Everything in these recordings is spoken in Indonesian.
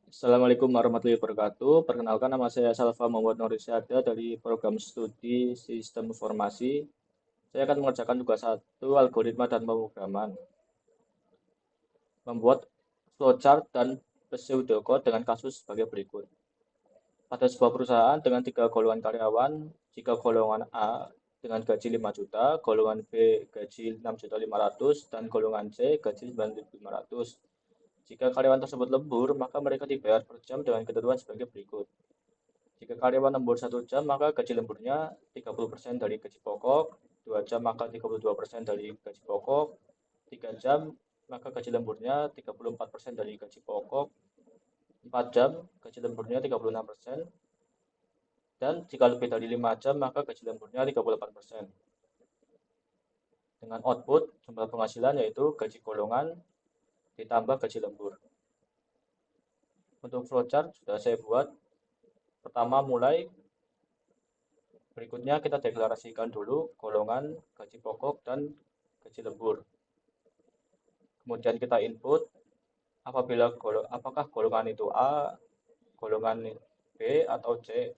Assalamualaikum warahmatullahi wabarakatuh. Perkenalkan nama saya Salva Muhammad Nurisyada dari program studi Sistem Informasi. Saya akan mengerjakan tugas satu algoritma dan pemrograman, membuat flowchart dan pseudocode dengan kasus sebagai berikut. Pada sebuah perusahaan dengan tiga golongan karyawan, jika golongan A dengan gaji 5 juta, golongan B gaji 6.500.000, dan golongan C gaji 9.500. Jika karyawan tersebut lembur, maka mereka dibayar per jam dengan ketentuan sebagai berikut. Jika karyawan lembur 1 jam, maka gaji lemburnya 30% dari gaji pokok, 2 jam maka 32% dari gaji pokok, 3 jam maka gaji lemburnya 34% dari gaji pokok, 4 jam gaji lemburnya 36%, dan jika lebih dari 5 jam maka gaji lemburnya 38%. Dengan output jumlah penghasilan yaitu gaji golongan ditambah gaji lembur. Untuk flowchart sudah saya buat. Pertama mulai, berikutnya kita deklarasikan dulu golongan gaji pokok dan gaji lembur. Kemudian kita input apakah golongan itu A, golongan B atau C.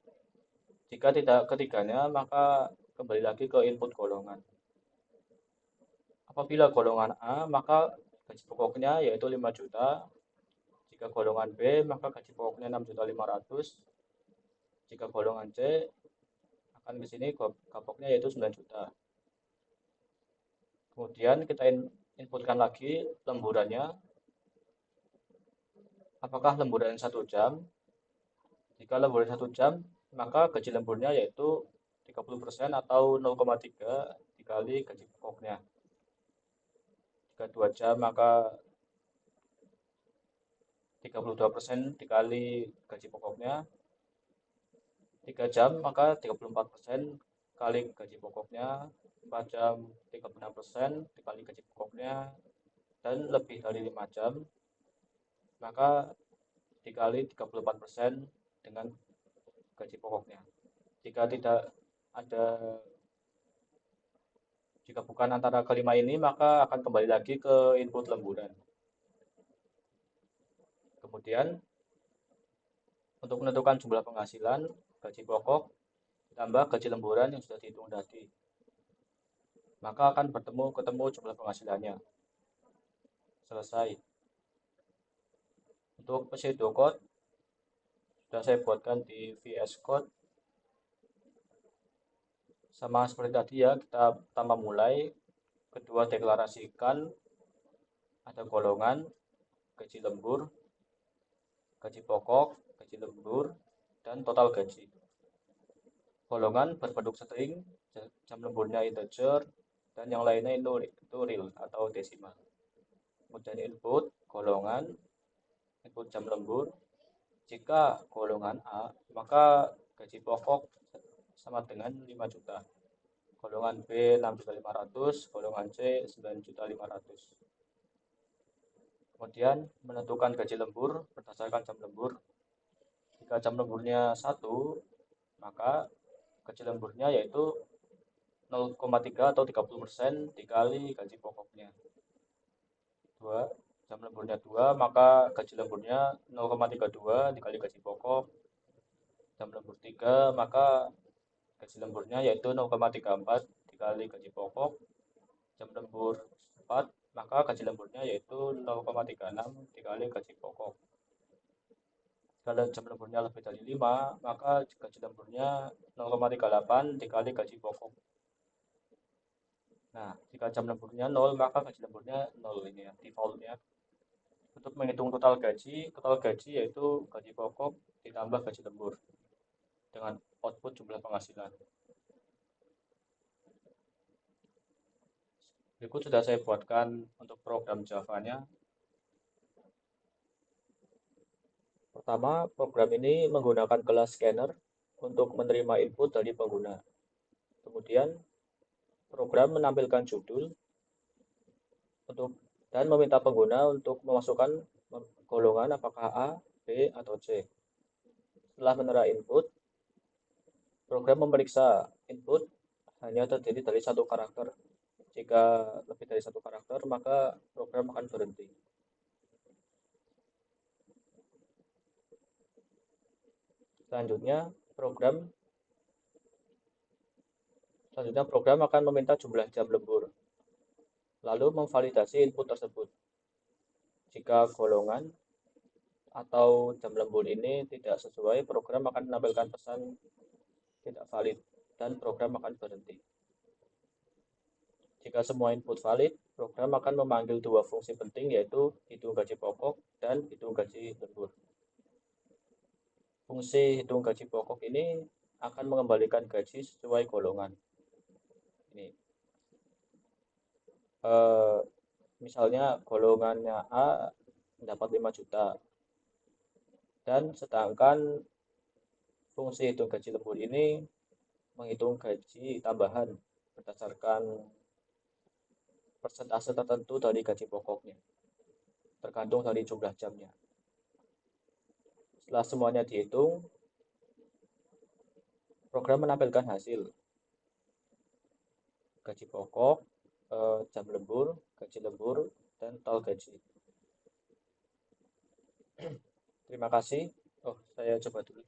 Jika tidak ketiganya, maka kembali lagi ke input golongan. Apabila golongan A, maka gaji pokoknya yaitu 5 juta. Jika golongan B, maka gaji pokoknya 6.500.000. Jika golongan C, akan ke sini pokoknya yaitu 9 juta. Kemudian kita inputkan lagi lemburannya. Apakah lemburan 1 jam? Jika lemburan 1 jam, maka gaji lemburnya yaitu 30% atau 0,3 dikali gaji pokoknya. Jika 2 jam, maka 32% dikali gaji pokoknya. 3 jam, maka 34% kali gaji pokoknya. 4 jam, 36% dikali gaji pokoknya. Dan lebih dari 5 jam, maka dikali 34% dengan gaji pokoknya. Jika tidak ada Jika bukan antara kelima ini, maka akan kembali lagi ke input lemburan. Kemudian, untuk menentukan jumlah penghasilan, gaji pokok ditambah gaji lemburan yang sudah dihitung tadi. Maka akan ketemu jumlah penghasilannya. Selesai. Untuk pseudocode, sudah saya buatkan di VS Code. Sama seperti tadi ya, kita pertama mulai, kedua deklarasikan ada golongan, gaji lembur, gaji pokok, gaji lembur, dan total gaji. Golongan berbentuk string, jam lemburnya integer, dan yang lainnya itu real atau desimal. Kemudian input golongan, input jam lembur. Jika golongan A, maka gaji pokok sama dengan 5 juta. Golongan B 6.500.000, golongan C 9.500.000. Kemudian menentukan gaji lembur berdasarkan jam lembur. Jika jam lemburnya 1, maka gaji lemburnya yaitu 0,3 atau 30% dikali gaji pokoknya. 2, jam lemburnya 2, maka gaji lemburnya 0,32 dikali gaji pokok. Jam lembur 3, maka gaji lemburnya yaitu 0,34 dikali gaji pokok. Jam lembur 4, maka gaji lemburnya yaitu 0,36 dikali gaji pokok. Kalau jam lemburnya lebih dari 5, maka gaji lemburnya 0,38 dikali gaji pokok. Nah, jika jam lemburnya 0, maka gaji lemburnya 0 ini ya, defaultnya. Untuk menghitung total gaji yaitu gaji pokok ditambah gaji lembur dengan output jumlah penghasilan. Berikut sudah saya buatkan untuk program Java-nya. Pertama, program ini menggunakan kelas scanner untuk menerima input dari pengguna. Kemudian, program menampilkan judul dan meminta pengguna untuk memasukkan golongan apakah A, B, atau C. Setelah menerima input, program memeriksa input hanya terdiri dari satu karakter. Jika lebih dari satu karakter, maka program akan berhenti. Selanjutnya, program program akan meminta jumlah jam lembur, lalu memvalidasi input tersebut. Jika golongan atau jam lembur ini tidak sesuai, program akan menampilkan pesan tidak valid dan program akan berhenti. Jika semua input valid, program akan memanggil dua fungsi penting, yaitu hitung gaji pokok dan hitung gaji lembur. Fungsi hitung gaji pokok ini akan mengembalikan gaji sesuai golongan. Ini misalnya golongannya A mendapat 5 juta, dan sedangkan fungsi hitung gaji lembur ini menghitung gaji tambahan berdasarkan persentase tertentu dari gaji pokoknya, tergantung dari jumlah jamnya. Setelah semuanya dihitung, program menampilkan hasil gaji pokok, jam lembur, gaji lembur, dan total gaji. Terima kasih. Oh, saya coba dulu.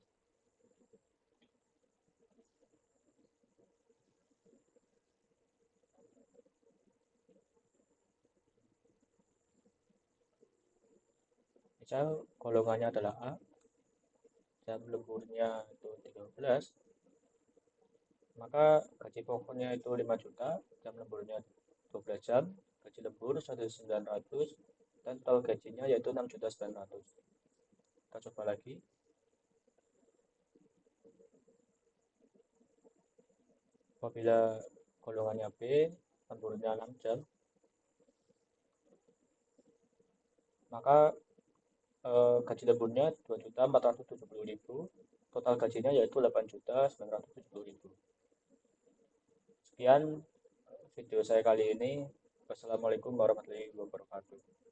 Misal golongannya adalah A, jam lemburnya itu 13, maka gaji pokoknya itu 5 juta, jam lemburnya 12 jam, gaji lembur 1.900, dan total gajinya yaitu 6.900.000. Kita coba lagi. Apabila golongannya B, lemburnya 6 jam, maka gaji lemburnya 2.470.000, total gajinya yaitu 8.970.000. Sekian video saya kali ini. Wassalamualaikum warahmatullahi wabarakatuh.